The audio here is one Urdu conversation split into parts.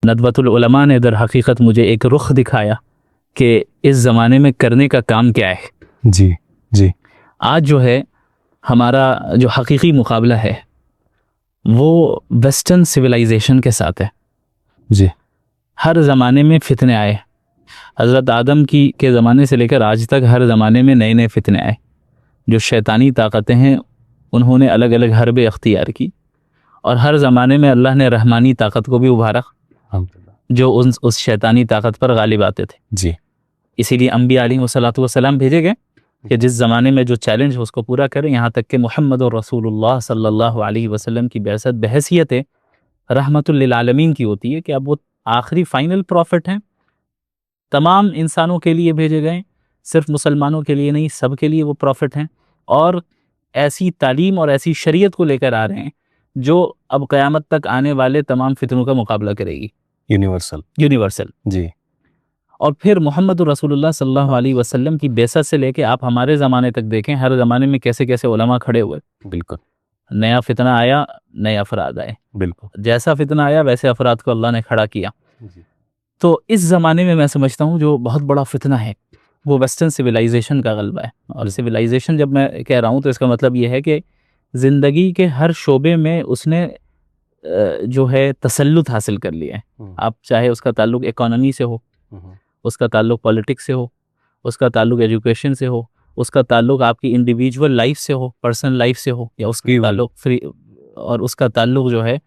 ندوۃ العلماء نے در حقیقت مجھے ایک رخ دکھایا کہ اس زمانے میں کرنے کا کام کیا ہے. جی جی. آج جو ہے ہمارا جو حقیقی مقابلہ ہے وہ ویسٹرن سویلائزیشن کے ساتھ ہے. جی. ہر زمانے میں فتنے آئے. حضرت آدم کے زمانے سے لے کر آج تک ہر زمانے میں نئے نئے فتنے آئے. جو شیطانی طاقتیں ہیں انہوں نے الگ الگ حربیں اختیار کی اور ہر زمانے میں اللہ نے رحمانی طاقت کو بھی ابھارا جو اس شیطانی طاقت پر غالب آتے تھے. جی. اسی لیے انبیاء علیہ الصلوۃ والسلام بھیجے گئے کہ جس زمانے میں جو چیلنج ہے اس کو پورا کریں. یہاں تک کہ محمد رسول اللہ صلی اللہ علیہ وسلم کی بعثت بحیثیت رحمت للعالمین کی ہوتی ہے کہ اب وہ آخری فائنل پروفٹ ہیں. تمام انسانوں کے لیے بھیجے گئے, صرف مسلمانوں کے لیے نہیں, سب کے لیے وہ پروفٹ ہیں. اور ایسی تعلیم اور ایسی شریعت کو لے کر آ رہے ہیں جو اب قیامت تک آنے والے تمام فتنوں کا مقابلہ کرے گی. یونیورسل. جی. اور پھر محمد رسول اللہ صلی اللہ علیہ وسلم کی بعثت سے لے کے آپ ہمارے زمانے تک دیکھیں, ہر زمانے میں کیسے کیسے علماء کھڑے ہوئے. بالکل. نیا فتنہ آیا, نئے افراد آئے. بالکل. جیسا فتنہ آیا ویسے افراد کو اللہ نے کھڑا کیا. جی. تو اس زمانے میں میں سمجھتا ہوں جو بہت بڑا فتنہ ہے وہ ویسٹرن سویلائزیشن کا غلبہ ہے. اور سویلائزیشن جب میں کہہ رہا ہوں تو اس کا مطلب یہ ہے کہ زندگی کے ہر شعبے میں اس نے جو ہے تسلط حاصل کر لیا ہے. آپ چاہے اس کا تعلق اکانومی سے ہو, اس کا تعلق پولیٹکس سے ہو, اس کا تعلق ایجوکیشن سے ہو, اس کا تعلق آپ کی انڈیویجول لائف سے ہو, پرسنل لائف سے ہو, یا اس کا تعلق فری اور اس کا تعلق جو ہے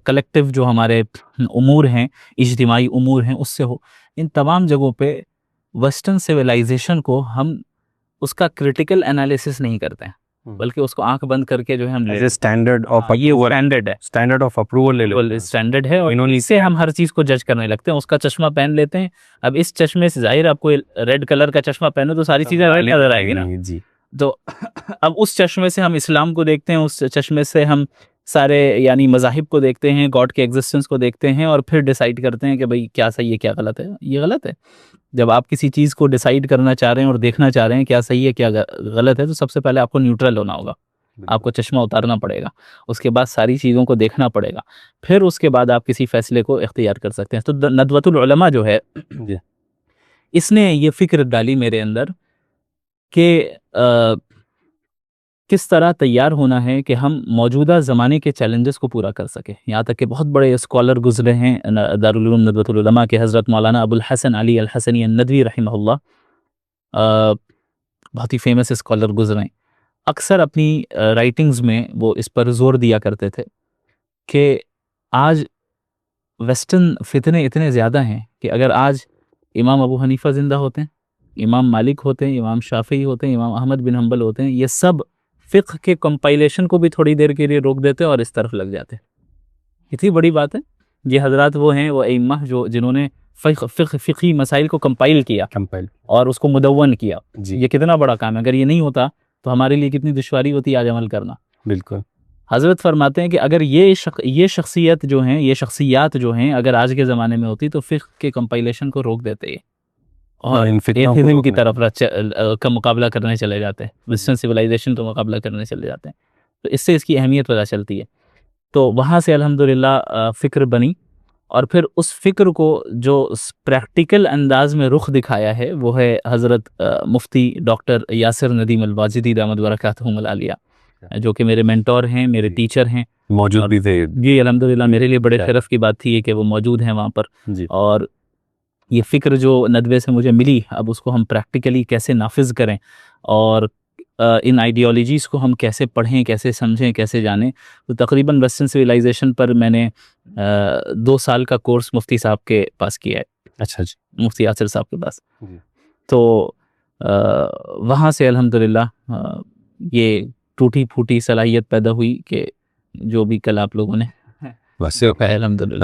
کلیکٹیو جو ہمارے امور ہیں, اجتماعی امور ہیں, اس سے ہو. ان تمام جگہوں پہ ویسٹرن سویلائزیشن کو ہم اس کا کرٹیکل انالیسس نہیں کرتے ہیں بلکہ اس کو آنکھ بند کر کے جو ہے ہم standard of standard of approval لے لو, اسٹینڈرڈ ہے, اور اس سے ہم ہر چیز کو جج کرنے لگتے ہیں. اس کا چشمہ پہن لیتے ہیں. اب اس چشمے سے ظاہر آپ کو ریڈ کلر کا چشمہ پہنو تو ساری چیزیں ریڈ نظر آئے گی نا. جی. تو اب اس چشمے سے ہم اسلام کو دیکھتے ہیں, اس چشمے سے ہم سارے یعنی مذاہب کو دیکھتے ہیں, گاڈ کے ایگزسٹنس کو دیکھتے ہیں, اور پھر ڈیسائیڈ کرتے ہیں کہ بھئی کیا صحیح ہے کیا غلط ہے. یہ غلط ہے. جب آپ کسی چیز کو ڈیسائیڈ کرنا چاہ رہے ہیں اور دیکھنا چاہ رہے ہیں کیا صحیح ہے کیا غلط ہے, تو سب سے پہلے آپ کو نیوٹرل ہونا ہوگا. آپ کو چشمہ اتارنا پڑے گا, اس کے بعد ساری چیزوں کو دیکھنا پڑے گا, پھر اس کے بعد آپ کسی فیصلے کو اختیار کر سکتے ہیں. تو ندوۃ العلماء جو ہے اس نے یہ فکر ڈالی میرے اندر کہ کس طرح تیار ہونا ہے کہ ہم موجودہ زمانے کے چیلنجز کو پورا کر سکیں. یہاں تک کہ بہت بڑے اسکالر گزرے ہیں دارالعلوم ندوۃ العلماء کے, حضرت مولانا ابو الحسن علی الحسنی الندوی رحمہ اللہ, بہت ہی فیمس اسکالر گزرے ہیں. اکثر اپنی رائٹنگز میں وہ اس پر زور دیا کرتے تھے کہ آج ویسٹرن فتنے اتنے زیادہ ہیں کہ اگر آج امام ابو حنیفہ زندہ ہوتے ہیں, امام مالک ہوتے ہیں, امام شافعی ہوتے ہیں, امام احمد بن حنبل ہوتے ہیں, یہ سب فقہ کے کمپائلیشن کو بھی تھوڑی دیر کے لیے روک دیتے اور اس طرف لگ جاتے. اتنی بڑی بات ہے. یہ حضرات وہ ہیں, وہ ائمہ جنہوں نے فقہی مسائل کو کمپائل کیا اور اس کو مدون کیا. یہ کتنا بڑا کام ہے. اگر یہ نہیں ہوتا تو ہمارے لیے کتنی دشواری ہوتی آج عمل کرنا. بالکل. حضرت فرماتے ہیں کہ اگر یہ شخصیت جو ہیں, یہ شخصیات جو ہیں, اگر آج کے زمانے میں ہوتی تو فقہ کے کمپائلیشن کو روک دیتے ہیں اور ایتھیزم کی طرف کا مقابلہ کرنے چلے جاتے ہیں, ویسٹرن سویلائزیشن کا مقابلہ کرنے چلے جاتے ہیں. تو اس سے اس کی اہمیت پتہ چلتی ہے. تو وہاں سے الحمدللہ فکر بنی, اور پھر اس فکر کو جو پریکٹیکل انداز میں رخ دکھایا ہے وہ ہے حضرت مفتی ڈاکٹر یاسر ندیم الواجدی دامت برکاتہم العالیہ, جو کہ میرے مینٹور ہیں, میرے ٹیچر ہیں. موجود بھی تھے. جی الحمدللہ, میرے لیے بڑے شرف کی بات تھی کہ وہ موجود ہیں وہاں پر. اور یہ فکر جو ندوے سے مجھے ملی, اب اس کو ہم پریکٹیکلی کیسے نافذ کریں اور ان آئیڈیالوجیز کو ہم کیسے پڑھیں, کیسے سمجھیں, کیسے جانیں. تو تقریباً ویسٹرن سویلائزیشن پر میں نے 2 سال کا کورس مفتی صاحب کے پاس کیا ہے. اچھا جی. مفتی یاسر صاحب کے پاس. تو وہاں سے الحمدللہ یہ ٹوٹی پھوٹی صلاحیت پیدا ہوئی کہ جو بھی کل آپ لوگوں نے بس الحمدللہ